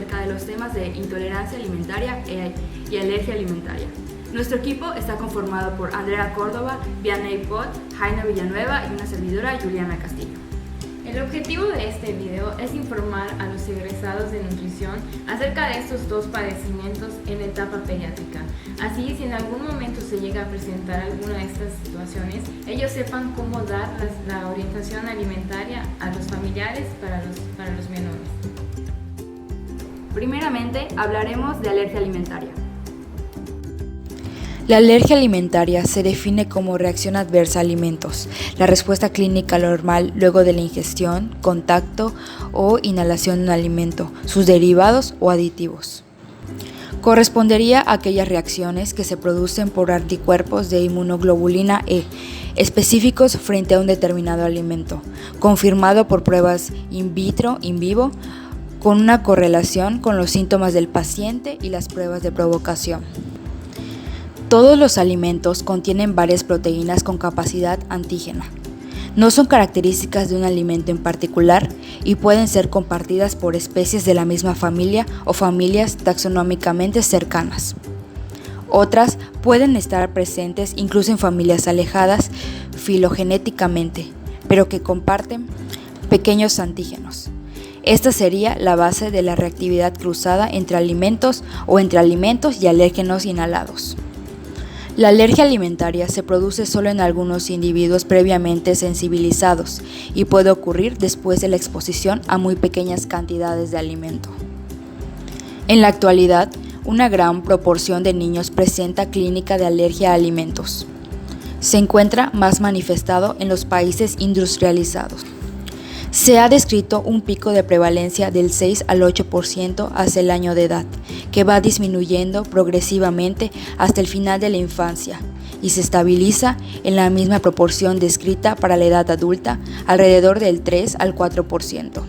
acerca de los temas de intolerancia alimentaria y alergia alimentaria. Nuestro equipo está conformado por Andrea Córdoba, Vianney Pot, Jaina Villanueva y una servidora, Juliana Castillo. El objetivo de este video es informar a los egresados de nutrición acerca de estos dos padecimientos en la etapa pediátrica. Así, si en algún momento se llega a presentar alguna de estas situaciones, ellos sepan cómo dar la orientación alimentaria a los familiares para los menores. Primeramente, hablaremos de alergia alimentaria. La alergia alimentaria se define como reacción adversa a alimentos, la respuesta clínica normal luego de la ingestión, contacto o inhalación de un alimento, sus derivados o aditivos. Correspondería a aquellas reacciones que se producen por anticuerpos de inmunoglobulina E, específicos frente a un determinado alimento, confirmado por pruebas in vitro, in vivo, con una correlación con los síntomas del paciente y las pruebas de provocación. Todos los alimentos contienen varias proteínas con capacidad antígena. No son características de un alimento en particular y pueden ser compartidas por especies de la misma familia o familias taxonómicamente cercanas. Otras pueden estar presentes incluso en familias alejadas filogenéticamente, pero que comparten pequeños antígenos. Esta sería la base de la reactividad cruzada entre alimentos o entre alimentos y alérgenos inhalados. La alergia alimentaria se produce solo en algunos individuos previamente sensibilizados y puede ocurrir después de la exposición a muy pequeñas cantidades de alimento. En la actualidad, una gran proporción de niños presenta clínica de alergia a alimentos. Se encuentra más manifestado en los países industrializados. Se ha descrito un pico de prevalencia del 6 al 8% hacia el año de edad, que va disminuyendo progresivamente hasta el final de la infancia y se estabiliza en la misma proporción descrita para la edad adulta, alrededor del 3 al 4%.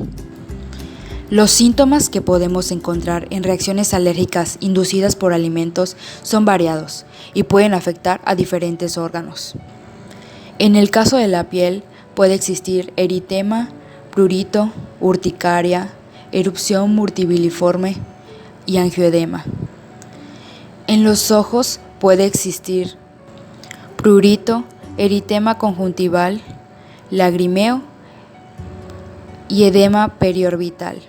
Los síntomas que podemos encontrar en reacciones alérgicas inducidas por alimentos son variados y pueden afectar a diferentes órganos. En el caso de la piel puede existir eritema, prurito, urticaria, erupción multiviliforme y angioedema. En los ojos puede existir prurito, eritema conjuntival, lagrimeo y edema periorbital.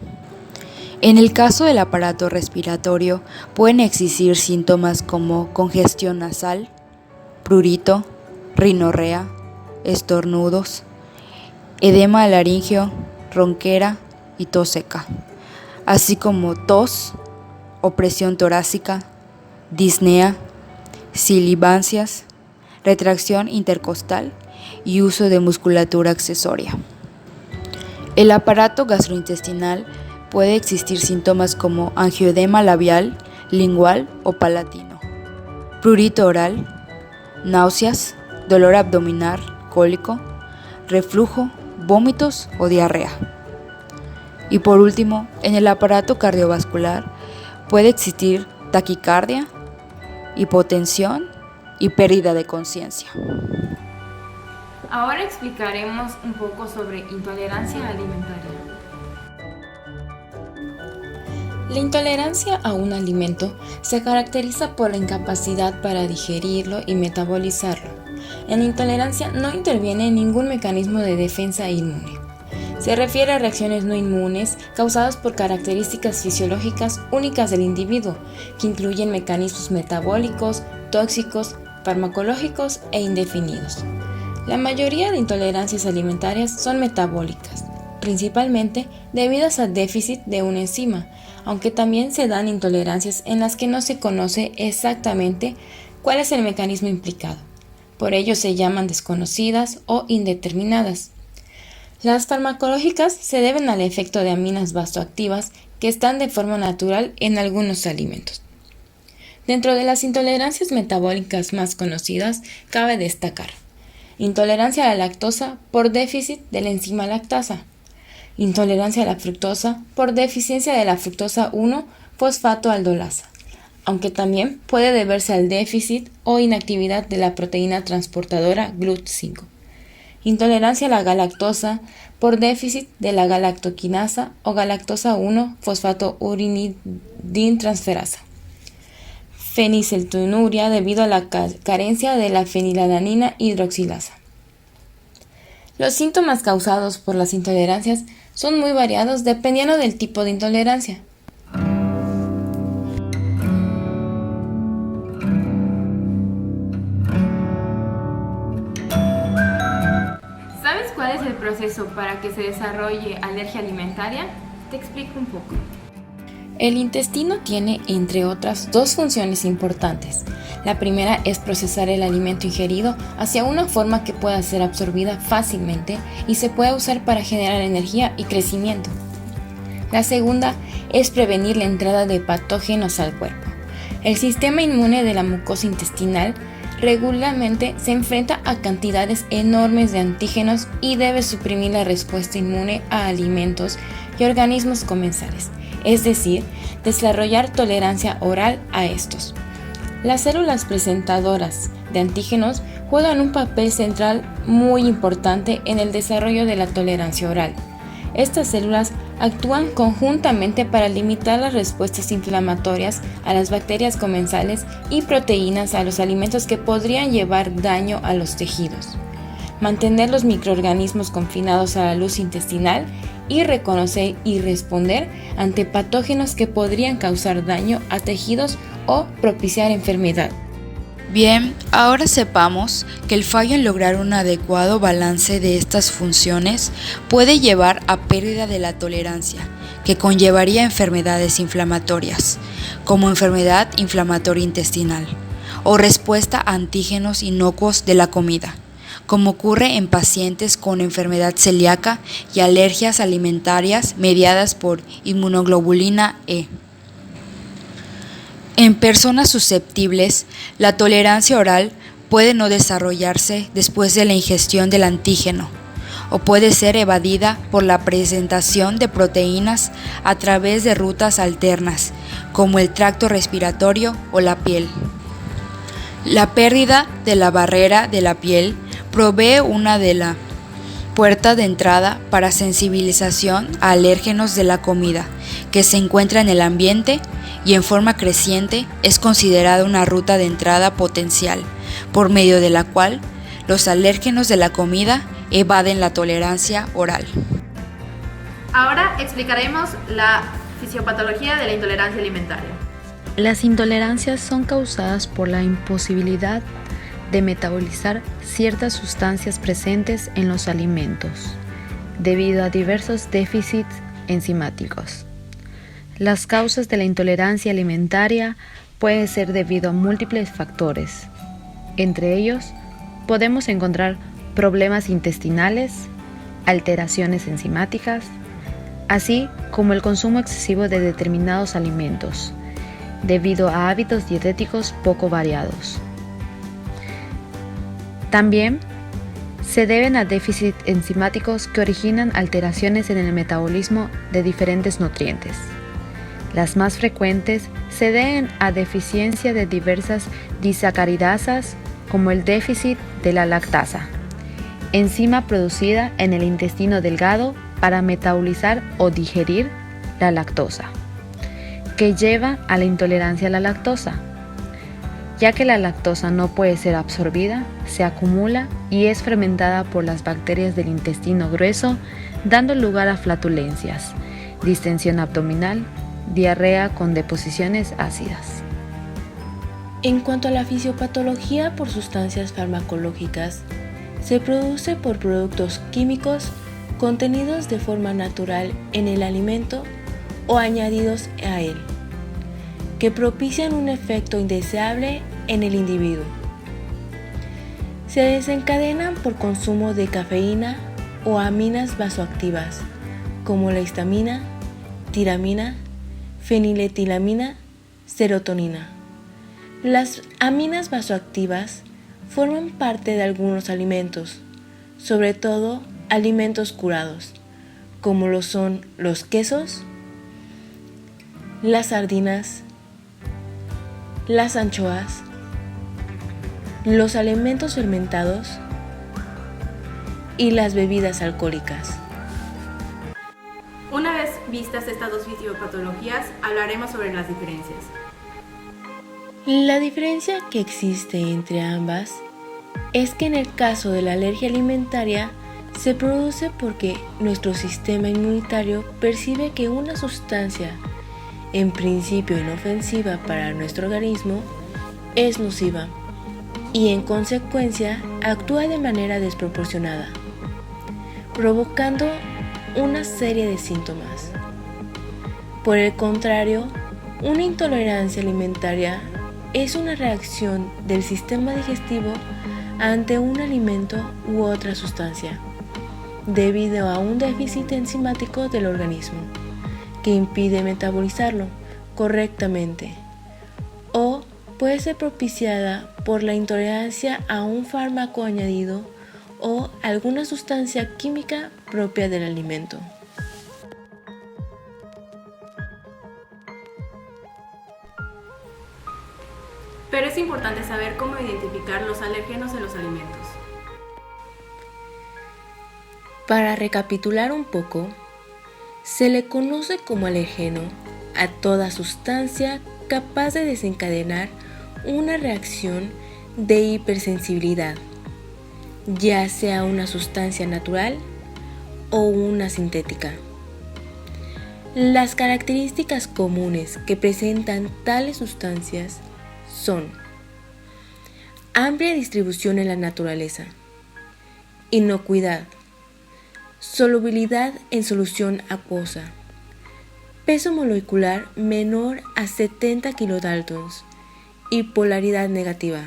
En el caso del aparato respiratorio pueden existir síntomas como congestión nasal, prurito, rinorrea, estornudos, edema laríngeo, ronquera y tos seca, así como tos, opresión torácica, disnea, sibilancias, retracción intercostal y uso de musculatura accesoria. El aparato gastrointestinal puede existir síntomas como angioedema labial, lingual o palatino, prurito oral, náuseas, dolor abdominal, cólico, reflujo, vómitos o diarrea. Y por último, en el aparato cardiovascular puede existir taquicardia, hipotensión y pérdida de conciencia. Ahora explicaremos un poco sobre intolerancia alimentaria. La intolerancia a un alimento se caracteriza por la incapacidad para digerirlo y metabolizarlo. En la intolerancia no interviene ningún mecanismo de defensa inmune. Se refiere a reacciones no inmunes causadas por características fisiológicas únicas del individuo, que incluyen mecanismos metabólicos, tóxicos, farmacológicos e indefinidos. La mayoría de intolerancias alimentarias son metabólicas, principalmente debidas al déficit de una enzima, aunque también se dan intolerancias en las que no se conoce exactamente cuál es el mecanismo implicado. Por ello se llaman desconocidas o indeterminadas. Las farmacológicas se deben al efecto de aminas vasoactivas que están de forma natural en algunos alimentos. Dentro de las intolerancias metabólicas más conocidas cabe destacar intolerancia a la lactosa por déficit de la enzima lactasa, intolerancia a la fructosa por deficiencia de la fructosa 1-fosfato-aldolasa, aunque también puede deberse al déficit o inactividad de la proteína transportadora GLUT5. intolerancia a la galactosa por déficit de la galactoquinasa o galactosa 1-fosfatouridintransferasa. Fenilcetonuria debido a la carencia de la fenilalanina hidroxilasa. Los síntomas causados por las intolerancias son muy variados dependiendo del tipo de intolerancia. ¿Sabes cuál es el proceso para que se desarrolle alergia alimentaria? Te explico un poco. El intestino tiene, entre otras, dos funciones importantes. La primera es procesar el alimento ingerido hacia una forma que pueda ser absorbida fácilmente y se pueda usar para generar energía y crecimiento. La segunda es prevenir la entrada de patógenos al cuerpo. El sistema inmune de la mucosa intestinal regularmente se enfrenta a cantidades enormes de antígenos y debe suprimir la respuesta inmune a alimentos y organismos comensales, es decir, desarrollar tolerancia oral a estos. Las células presentadoras de antígenos juegan un papel central muy importante en el desarrollo de la tolerancia oral. Estas células actúan conjuntamente para limitar las respuestas inflamatorias a las bacterias comensales y proteínas a los alimentos que podrían llevar daño a los tejidos, mantener los microorganismos confinados a la luz intestinal y reconocer y responder ante patógenos que podrían causar daño a tejidos o propiciar enfermedad. Bien, ahora sepamos que el fallo en lograr un adecuado balance de estas funciones puede llevar a pérdida de la tolerancia, que conllevaría enfermedades inflamatorias, como enfermedad inflamatoria intestinal, o respuesta a antígenos inocuos de la comida, como ocurre en pacientes con enfermedad celíaca y alergias alimentarias mediadas por inmunoglobulina E. En personas susceptibles, la tolerancia oral puede no desarrollarse después de la ingestión del antígeno o puede ser evadida por la presentación de proteínas a través de rutas alternas, como el tracto respiratorio o la piel. La pérdida de la barrera de la piel provee una de la puerta de entrada para sensibilización a alérgenos de la comida que se encuentra en el ambiente y en forma creciente es considerada una ruta de entrada potencial, por medio de la cual los alérgenos de la comida evaden la tolerancia oral. Ahora explicaremos la fisiopatología de la intolerancia alimentaria. Las intolerancias son causadas por la imposibilidad de metabolizar ciertas sustancias presentes en los alimentos, debido a diversos déficits enzimáticos. Las causas de la intolerancia alimentaria pueden ser debido a múltiples factores. Entre ellos, podemos encontrar problemas intestinales, alteraciones enzimáticas, así como el consumo excesivo de determinados alimentos, debido a hábitos dietéticos poco variados. También se deben a déficits enzimáticos que originan alteraciones en el metabolismo de diferentes nutrientes. Las más frecuentes se deben a deficiencia de diversas disacaridasas, como el déficit de la lactasa, enzima producida en el intestino delgado para metabolizar o digerir la lactosa, que lleva a la intolerancia a la lactosa. Ya que la lactosa no puede ser absorbida, se acumula y es fermentada por las bacterias del intestino grueso, dando lugar a flatulencias, distensión abdominal, diarrea con deposiciones ácidas. En cuanto a la fisiopatología por sustancias farmacológicas, se produce por productos químicos contenidos de forma natural en el alimento o añadidos a él, que propician un efecto indeseable en el individuo. Se desencadenan por consumo de cafeína o aminas vasoactivas, como la histamina, tiramina, feniletilamina, serotonina. Las aminas vasoactivas forman parte de algunos alimentos, sobre todo alimentos curados, como lo son los quesos, las sardinas, las anchoas, los alimentos fermentados, y las bebidas alcohólicas. Una vez vistas estas dos fisiopatologías, hablaremos sobre las diferencias. La diferencia que existe entre ambas es que en el caso de la alergia alimentaria se produce porque nuestro sistema inmunitario percibe que una sustancia, en principio inofensiva para nuestro organismo, es nociva y en consecuencia actúa de manera desproporcionada, provocando una serie de síntomas. Por el contrario, una intolerancia alimentaria es una reacción del sistema digestivo ante un alimento u otra sustancia, debido a un déficit enzimático del organismo, que impide metabolizarlo correctamente, o puede ser propiciada por la intolerancia a un fármaco añadido o alguna sustancia química propia del alimento. Pero es importante saber cómo identificar los alérgenos en los alimentos. Para recapitular un poco, se le conoce como alérgeno a toda sustancia capaz de desencadenar una reacción de hipersensibilidad, ya sea una sustancia natural o una sintética. Las características comunes que presentan tales sustancias son amplia distribución en la naturaleza, inocuidad, solubilidad en solución acuosa, peso molecular menor a 70 kilodaltons y polaridad negativa.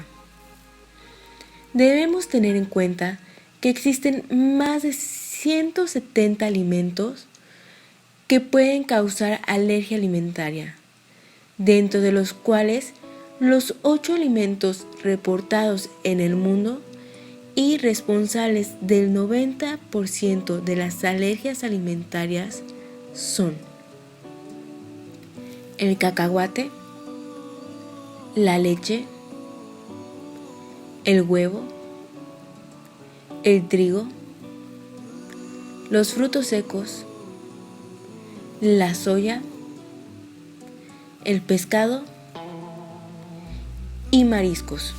Debemos tener en cuenta que existen más de 170 alimentos que pueden causar alergia alimentaria, dentro de los cuales los 8 alimentos reportados en el mundo y responsables del 90% de las alergias alimentarias son el cacahuate, la leche, el huevo, el trigo, los frutos secos, la soya, el pescado y mariscos.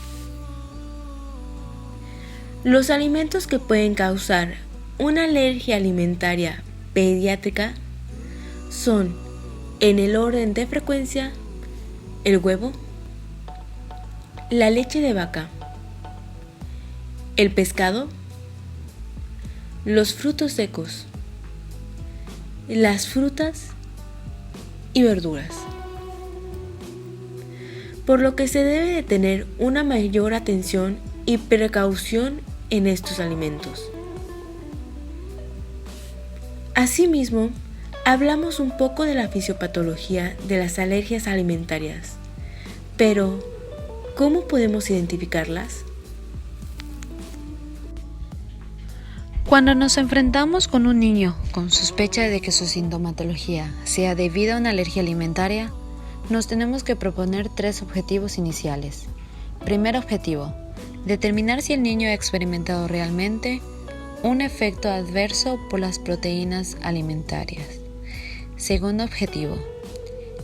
Los alimentos que pueden causar una alergia alimentaria pediátrica son, en el orden de frecuencia, el huevo, la leche de vaca, el pescado, los frutos secos, las frutas y verduras. Por lo que se debe de tener una mayor atención y precaución en estos alimentos. Asimismo, hablamos un poco de la fisiopatología de las alergias alimentarias, pero ¿cómo podemos identificarlas? Cuando nos enfrentamos con un niño con sospecha de que su sintomatología sea debido a una alergia alimentaria, nos tenemos que proponer 3 objetivos iniciales. Primer objetivo: determinar si el niño ha experimentado realmente un efecto adverso por las proteínas alimentarias. Segundo objetivo: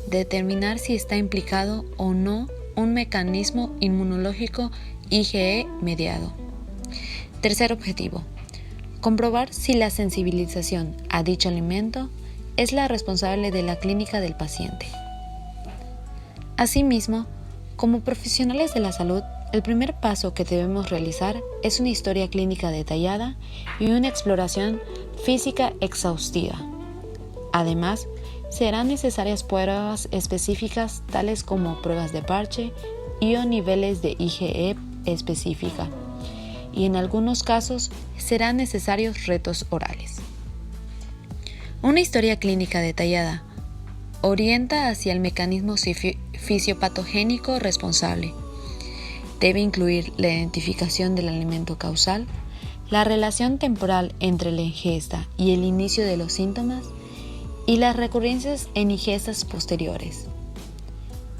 determinar si está implicado o no un mecanismo inmunológico IgE mediado. Tercer objetivo: comprobar si la sensibilización a dicho alimento es la responsable de la clínica del paciente. Asimismo, como profesionales de la salud, el primer paso que debemos realizar es una historia clínica detallada y una exploración física exhaustiva. Además, serán necesarias pruebas específicas tales como pruebas de parche y o niveles de IgE específica, y en algunos casos serán necesarios retos orales. Una historia clínica detallada orienta hacia el mecanismo fisiopatogénico responsable. Debe incluir la identificación del alimento causal, la relación temporal entre la ingesta y el inicio de los síntomas y las recurrencias en ingestas posteriores.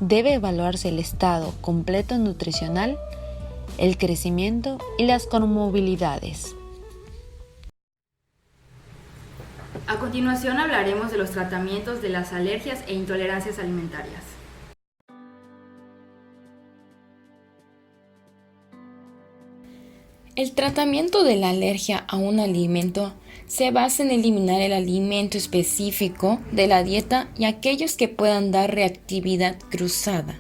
Debe evaluarse el estado completo nutricional, el crecimiento y las comorbilidades. A continuación hablaremos de los tratamientos de las alergias e intolerancias alimentarias. El tratamiento de la alergia a un alimento se basa en eliminar el alimento específico de la dieta y aquellos que puedan dar reactividad cruzada.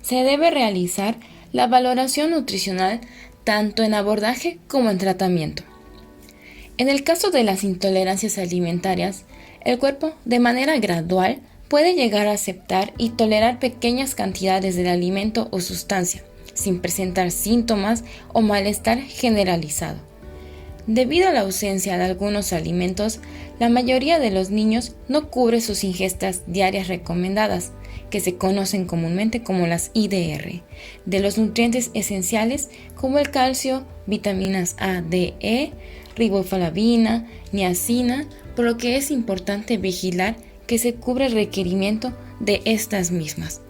Se debe realizar la valoración nutricional tanto en abordaje como en tratamiento. En el caso de las intolerancias alimentarias, el cuerpo de manera gradual puede llegar a aceptar y tolerar pequeñas cantidades del alimento o sustancia, sin presentar síntomas o malestar generalizado. Debido a la ausencia de algunos alimentos, la mayoría de los niños no cubre sus ingestas diarias recomendadas, que se conocen comúnmente como las IDR, de los nutrientes esenciales como el calcio, vitaminas A, D, E, riboflavina, niacina, por lo que es importante vigilar que se cubra el requerimiento de estas mismas.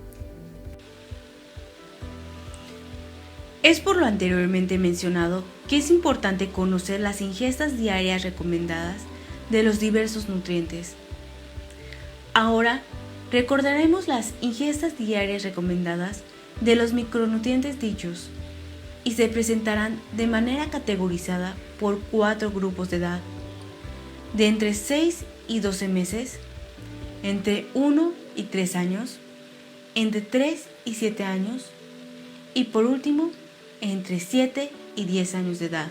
Es por lo anteriormente mencionado que es importante conocer las ingestas diarias recomendadas de los diversos nutrientes. Ahora recordaremos las ingestas diarias recomendadas de los micronutrientes dichos y se presentarán de manera categorizada por 4 grupos de edad: de entre 6 y 12 meses, entre 1 y 3 años, entre 3 y 7 años y por último entre 7 y 10 años de edad.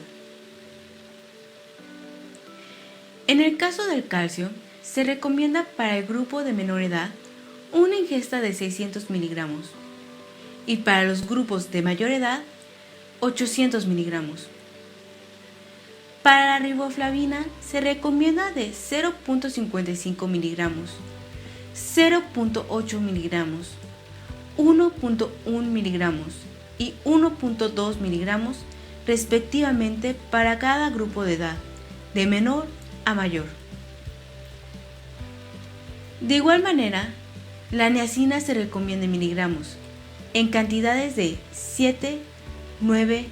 En el caso del calcio, se recomienda para el grupo de menor edad una ingesta de 600 miligramos y para los grupos de mayor edad 800 miligramos. Para la riboflavina se recomienda de 0.55 miligramos, 0.8 miligramos, 1.1 miligramos y 1.2 miligramos respectivamente para cada grupo de edad, de menor a mayor. De igual manera, la niacina se recomienda en miligramos, en cantidades de 7, 9,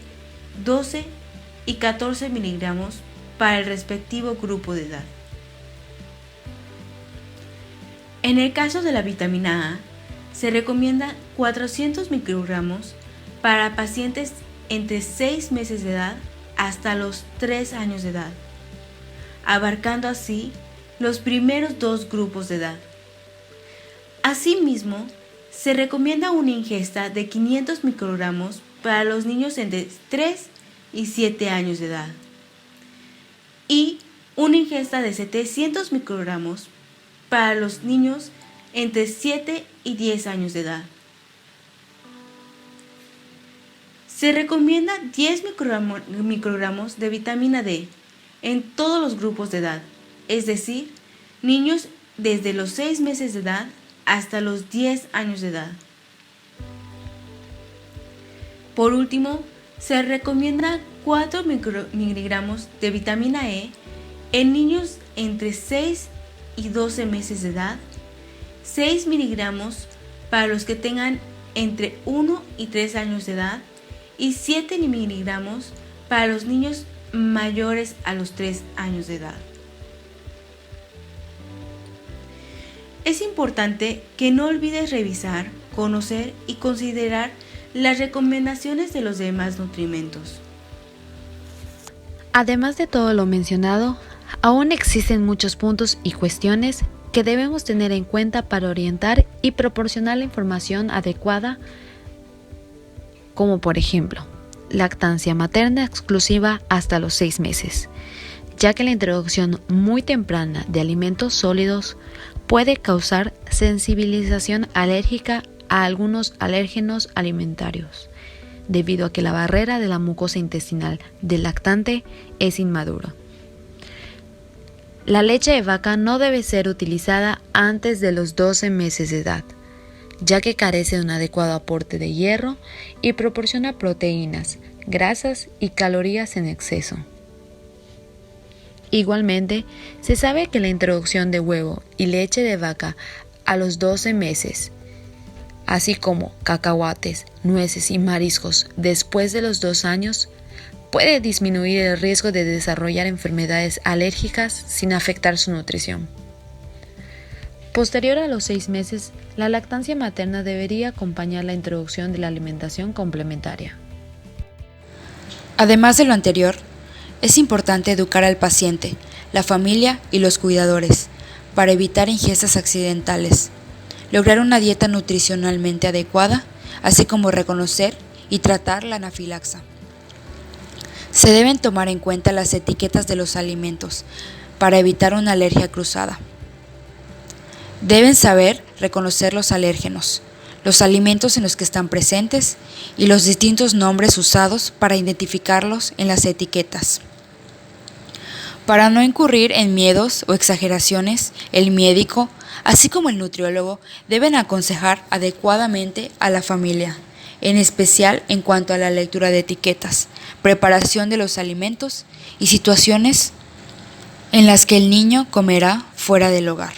12 y 14 miligramos para el respectivo grupo de edad. En el caso de la vitamina A, se recomienda 400 microgramos para pacientes entre 6 meses de edad hasta los 3 años de edad, abarcando así los primeros 2 grupos de edad. Asimismo, se recomienda una ingesta de 500 microgramos para los niños entre 3 y 7 años de edad y una ingesta de 700 microgramos para los niños entre 7 y 10 años de edad. Se recomienda 10 microgramos de vitamina D en todos los grupos de edad, es decir, niños desde los 6 meses de edad hasta los 10 años de edad. Por último, se recomienda 4 miligramos de vitamina E en niños entre 6 y 12 meses de edad, 6 miligramos para los que tengan entre 1 y 3 años de edad y 7 miligramos para los niños mayores a los 3 años de edad. Es importante que no olvides revisar, conocer y considerar las recomendaciones de los demás nutrimentos. Además de todo lo mencionado, aún existen muchos puntos y cuestiones que debemos tener en cuenta para orientar y proporcionar la información adecuada, como por ejemplo, lactancia materna exclusiva hasta los 6 meses, ya que la introducción muy temprana de alimentos sólidos puede causar sensibilización alérgica a algunos alérgenos alimentarios, debido a que la barrera de la mucosa intestinal del lactante es inmaduro. La leche de vaca no debe ser utilizada antes de los 12 meses de edad, ya que carece de un adecuado aporte de hierro y proporciona proteínas, grasas y calorías en exceso. Igualmente, se sabe que la introducción de huevo y leche de vaca a los 12 meses, así como cacahuates, nueces y mariscos después de los 2 años, puede disminuir el riesgo de desarrollar enfermedades alérgicas sin afectar su nutrición. Posterior a los 6 meses, la lactancia materna debería acompañar la introducción de la alimentación complementaria. Además de lo anterior, es importante educar al paciente, la familia y los cuidadores para evitar ingestas accidentales, lograr una dieta nutricionalmente adecuada, así como reconocer y tratar la anafilaxia. Se deben tomar en cuenta las etiquetas de los alimentos para evitar una alergia cruzada. Deben saber reconocer los alérgenos, los alimentos en los que están presentes y los distintos nombres usados para identificarlos en las etiquetas. Para no incurrir en miedos o exageraciones, el médico, así como el nutriólogo, deben aconsejar adecuadamente a la familia, en especial en cuanto a la lectura de etiquetas, preparación de los alimentos y situaciones en las que el niño comerá fuera del hogar.